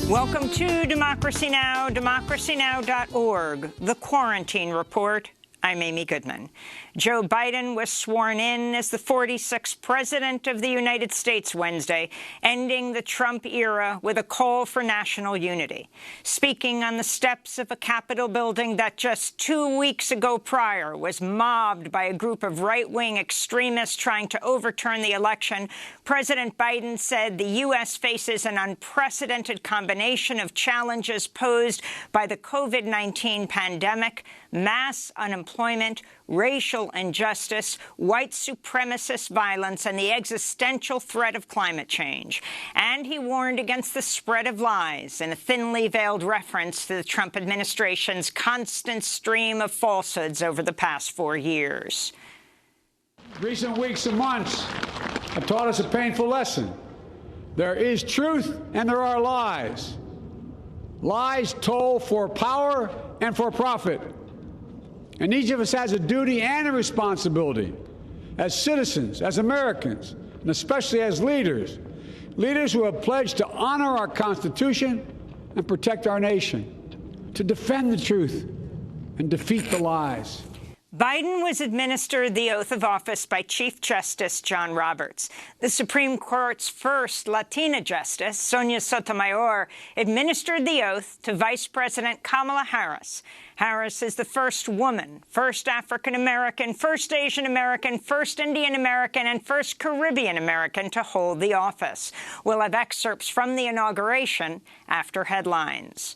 Welcome to Democracy Now!, democracynow.org, The Quarantine Report. I'm Amy Goodman. Joe Biden was sworn in as the 46th President of the United States Wednesday, ending the Trump era with a call for national unity. Speaking on the steps of a Capitol building that just 2 weeks ago prior was mobbed by a group of right-wing extremists trying to overturn the election, President Biden said the U.S. faces an unprecedented combination of challenges posed by the COVID-19 pandemic, mass unemployment, racial injustice, white supremacist violence, and the existential threat of climate change. And he warned against the spread of lies in a thinly veiled reference to the Trump administration's constant stream of falsehoods over the past 4 years. Recent weeks and months have taught us a painful lesson. There is truth and there are lies. Lies told for power and for profit. And each of us has a duty and a responsibility as citizens, as Americans, and especially as leaders who have pledged to honor our Constitution and protect our nation, to defend the truth and defeat the lies. Biden was administered the oath of office by Chief Justice John Roberts. The Supreme Court's first Latina justice, Sonia Sotomayor, administered the oath to Vice President Kamala Harris. Harris is the first woman, first African-American, first Asian-American, first Indian-American, and first Caribbean-American to hold the office. We'll have excerpts from the inauguration after headlines.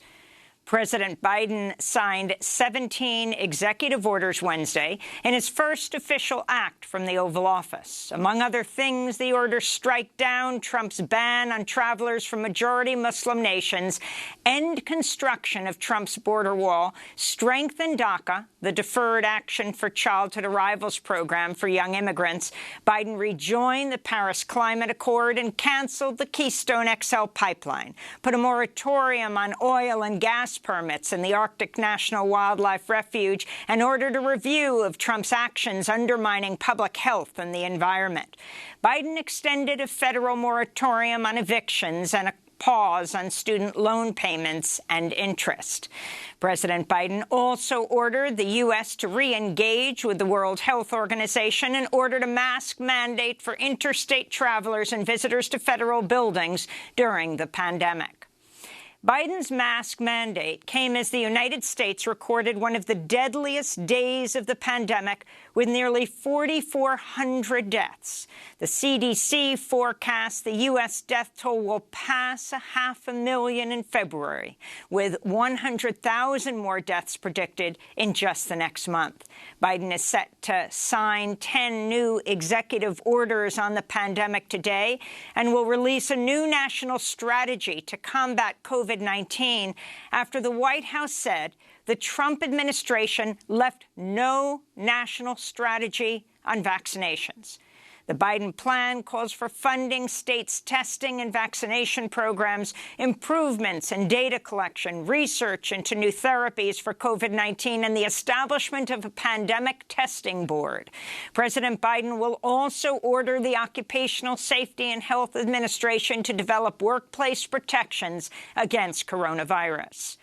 President Biden signed 17 executive orders Wednesday in his first official act from the Oval Office. Among other things, the orders strike down Trump's ban on travelers from majority Muslim nations, end construction of Trump's border wall, strengthen DACA, the Deferred Action for Childhood Arrivals program for young immigrants. Biden rejoined the Paris Climate Accord and canceled the Keystone XL pipeline, put a moratorium on oil and gas permits in the Arctic National Wildlife Refuge, and ordered a review of Trump's actions undermining public health and the environment. Biden extended a federal moratorium on evictions and a pause on student loan payments and interest. President Biden also ordered the U.S. to re-engage with the World Health Organization and ordered a mask mandate for interstate travelers and visitors to federal buildings during the pandemic. Biden's mask mandate came as the United States recorded one of the deadliest days of the pandemic with nearly 4,400 deaths. The CDC forecasts the U.S. death toll will pass 500,000 in February, with 100,000 more deaths predicted in just the next month. Biden is set to sign 10 new executive orders on the pandemic today and will release a new national strategy to combat COVID-19 after the White House said the Trump administration left no national strategy on vaccinations. The Biden plan calls for funding states' testing and vaccination programs, improvements in data collection, research into new therapies for COVID-19, and the establishment of a pandemic testing board. President Biden will also order the Occupational Safety and Health Administration to develop workplace protections against coronavirus.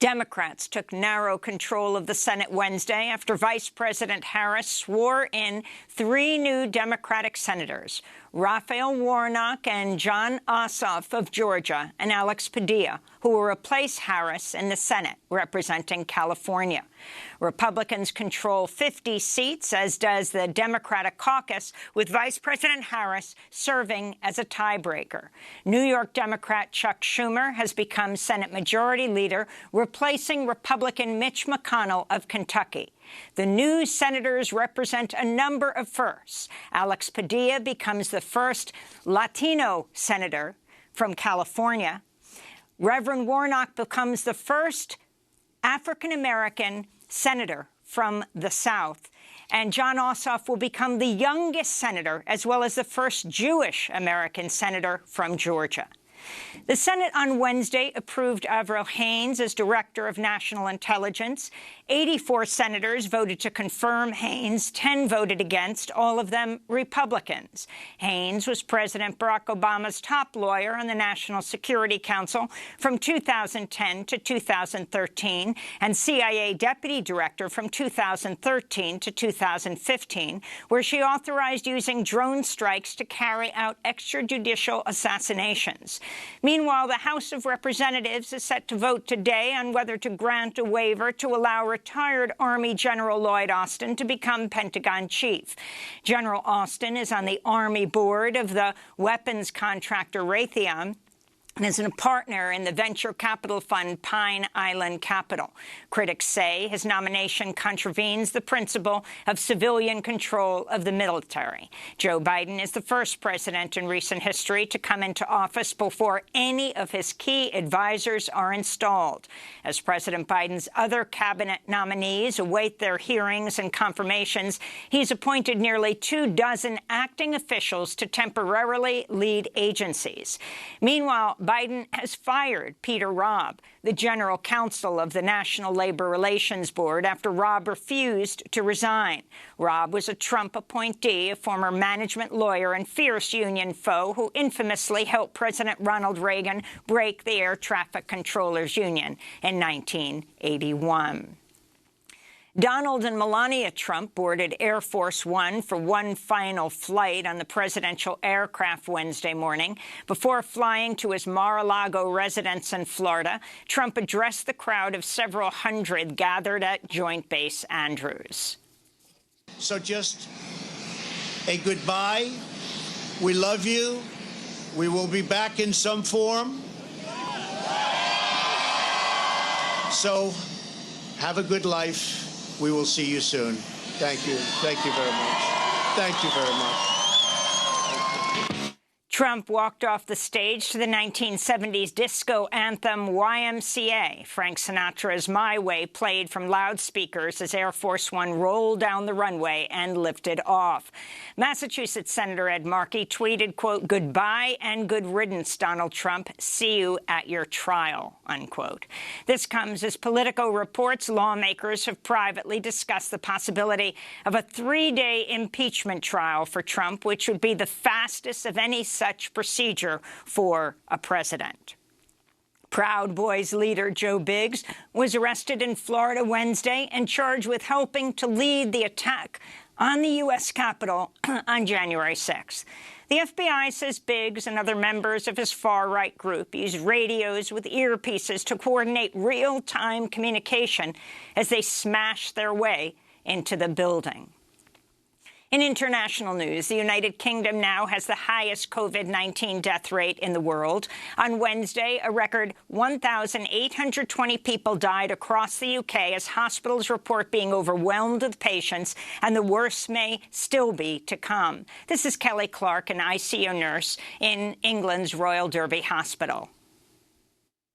Democrats took narrow control of the Senate Wednesday after Vice President Harris swore in 3 new Democratic senators, Raphael Warnock and Jon Ossoff of Georgia, and Alex Padilla, who will replace Harris in the Senate, representing California. Republicans control 50 seats, as does the Democratic caucus, with Vice President Harris serving as a tiebreaker. New York Democrat Chuck Schumer has become Senate Majority Leader, replacing Republican Mitch McConnell of Kentucky. The new senators represent a number of firsts. Alex Padilla becomes the first Latino senator from California. Reverend Warnock becomes the first African-American senator from the South. And Jon Ossoff will become the youngest senator, as well as the first Jewish-American senator from Georgia. The Senate on Wednesday approved Avril Haines as Director of National Intelligence. 84 senators voted to confirm Haynes. 10 voted against, all of them Republicans. Haynes was President Barack Obama's top lawyer on the National Security Council from 2010 to 2013 and CIA Deputy Director from 2013 to 2015, where she authorized using drone strikes to carry out extrajudicial assassinations. Meanwhile, the House of Representatives is set to vote today on whether to grant a waiver to allow retired Army General Lloyd Austin to become Pentagon chief. General Austin is on the Army board of the weapons contractor Raytheon and is a partner in the venture capital fund Pine Island Capital. Critics say his nomination contravenes the principle of civilian control of the military. Joe Biden is the first president in recent history to come into office before any of his key advisors are installed. As President Biden's other cabinet nominees await their hearings and confirmations, he's appointed nearly 24 acting officials to temporarily lead agencies. Meanwhile, Biden has fired Peter Robb, the general counsel of the National Labor Relations Board, after Robb refused to resign. Robb was a Trump appointee, a former management lawyer and fierce union foe who infamously helped President Ronald Reagan break the Air Traffic Controllers Union in 1981. Donald and Melania Trump boarded Air Force One for one final flight on the presidential aircraft Wednesday morning. Before flying to his Mar-a-Lago residence in Florida, Trump addressed the crowd of several hundred gathered at Joint Base Andrews. So just a goodbye. We love you. We will be back in some form. So have a good life. We will see you soon. Thank you. Thank you very much. Thank you very much. Trump walked off the stage to the 1970s disco anthem YMCA. Frank Sinatra's My Way played from loudspeakers as Air Force One rolled down the runway and lifted off. Massachusetts Senator Ed Markey tweeted, quote, "Goodbye and good riddance, Donald Trump. See you at your trial," unquote. This comes as Politico reports lawmakers have privately discussed the possibility of a 3-day impeachment trial for Trump, which would be the fastest of any such procedure for a president. Proud Boys leader Joe Biggs was arrested in Florida Wednesday and charged with helping to lead the attack on the U.S. Capitol on January 6th. The FBI says Biggs and other members of his far-right group used radios with earpieces to coordinate real-time communication as they smashed their way into the building. In international news, the United Kingdom now has the highest COVID-19 death rate in the world. On Wednesday, a record 1,820 people died across the UK as hospitals report being overwhelmed with patients, and the worst may still be to come. This is Kelly Clark, an ICU nurse in England's Royal Derby Hospital.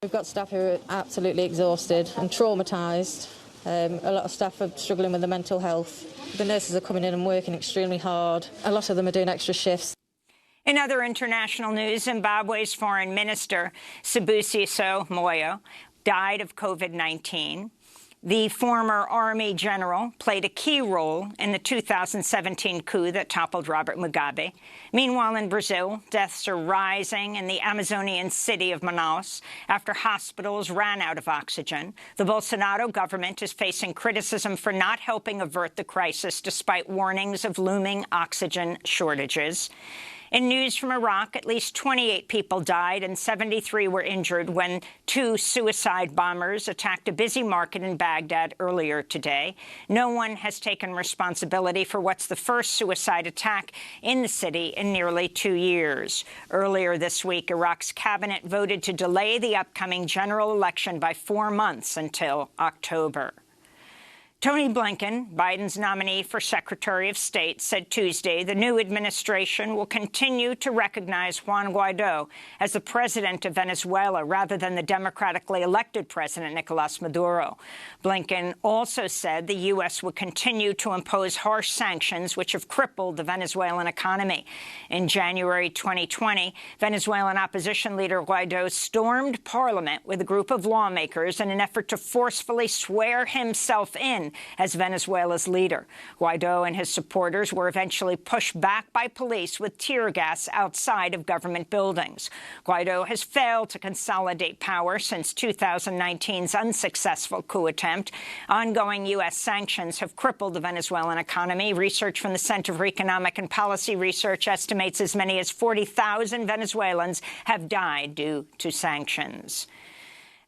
We've got staff who are absolutely exhausted and traumatised. A lot of staff are struggling with their mental health. The nurses are coming in and working extremely hard. A lot of them are doing extra shifts. In other international news, Zimbabwe's foreign minister, Sibusiso Moyo, died of COVID-19. The former army general played a key role in the 2017 coup that toppled Robert Mugabe. Meanwhile, in Brazil, deaths are rising in the Amazonian city of Manaus after hospitals ran out of oxygen. The Bolsonaro government is facing criticism for not helping avert the crisis, despite warnings of looming oxygen shortages. In news from Iraq, at least 28 people died and 73 were injured when 2 suicide bombers attacked a busy market in Baghdad earlier today. No one has taken responsibility for what's the first suicide attack in the city in nearly 2 years. Earlier this week, Iraq's cabinet voted to delay the upcoming general election by 4 months until October. Tony Blinken, Biden's nominee for Secretary of State, said Tuesday the new administration will continue to recognize Juan Guaido as the president of Venezuela rather than the democratically elected president, Nicolas Maduro. Blinken also said the U.S. would continue to impose harsh sanctions which have crippled the Venezuelan economy. In January 2020, Venezuelan opposition leader Guaido stormed parliament with a group of lawmakers in an effort to forcefully swear himself in as Venezuela's leader. Guaido and his supporters were eventually pushed back by police with tear gas outside of government buildings. Guaido has failed to consolidate power since 2019's unsuccessful coup attempt. Ongoing U.S. sanctions have crippled the Venezuelan economy. Research from the Center for Economic and Policy Research estimates as many as 40,000 Venezuelans have died due to sanctions.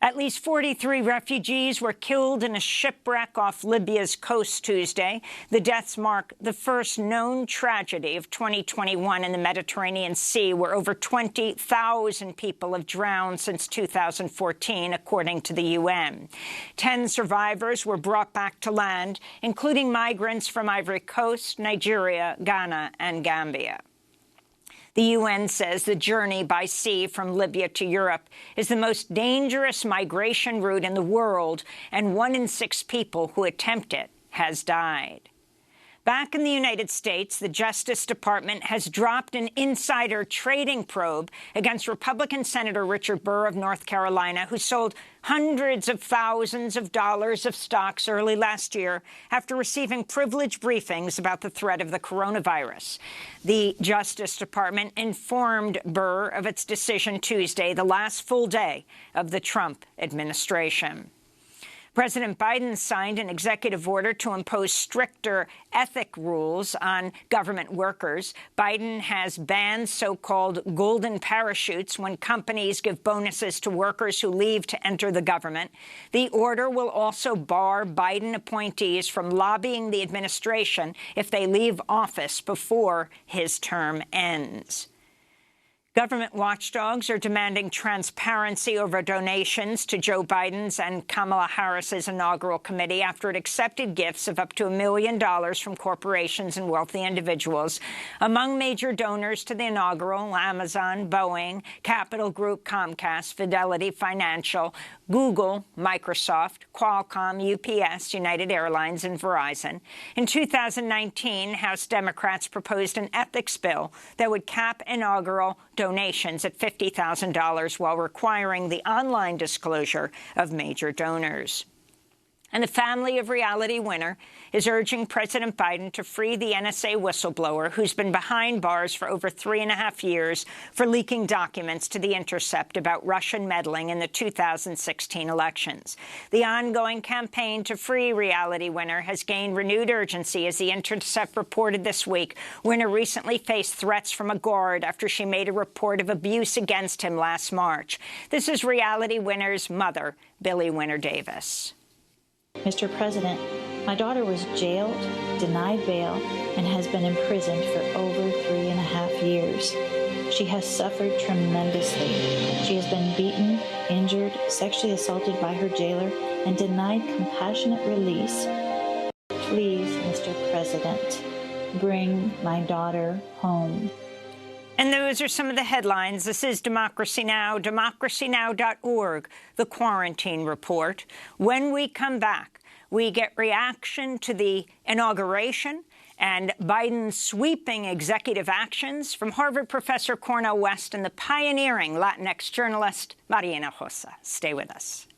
At least 43 refugees were killed in a shipwreck off Libya's coast Tuesday. The deaths mark the first known tragedy of 2021 in the Mediterranean Sea, where over 20,000 people have drowned since 2014, according to the UN. 10 survivors were brought back to land, including migrants from Ivory Coast, Nigeria, Ghana, and Gambia. The UN says the journey by sea from Libya to Europe is the most dangerous migration route in the world, and 1 in 6 people who attempt it has died. Back in the United States, the Justice Department has dropped an insider trading probe against Republican Senator Richard Burr of North Carolina, who sold hundreds of thousands of dollars of stocks early last year after receiving privileged briefings about the threat of the coronavirus. The Justice Department informed Burr of its decision Tuesday, the last full day of the Trump administration. President Biden signed an executive order to impose stricter ethic rules on government workers. Biden has banned so-called golden parachutes when companies give bonuses to workers who leave to enter the government. The order will also bar Biden appointees from lobbying the administration if they leave office before his term ends. Government watchdogs are demanding transparency over donations to Joe Biden's and Kamala Harris's inaugural committee after it accepted gifts of up to $1 million from corporations and wealthy individuals. Among major donors to the inaugural, Amazon, Boeing, Capital Group, Comcast, Fidelity Financial, Google, Microsoft, Qualcomm, UPS, United Airlines, and Verizon. In 2019, House Democrats proposed an ethics bill that would cap inaugural donations at $50,000 while requiring the online disclosure of major donors. And the family of reality winner is urging President Biden to free the NSA whistleblower who's been behind bars for over 3.5 years for leaking documents to The Intercept about Russian meddling in the 2016 elections. The ongoing campaign to free reality winner has gained renewed urgency as The Intercept reported this week. Winner recently faced threats from a guard after she made a report of abuse against him last March. This is reality winner's mother, Billy Winner Davis. Mr. President, my daughter was jailed, denied bail, and has been imprisoned for over 3.5 years. She has suffered tremendously. She has been beaten, injured, sexually assaulted by her jailer, and denied compassionate release. Please, Mr. President, bring my daughter home. And those are some of the headlines. This is Democracy Now!, democracynow.org, the Quarantine Report. When we come back, we get reaction to the inauguration and Biden's sweeping executive actions from Harvard professor Cornel West and the pioneering Latinx journalist Maria Hinojosa. Stay with us.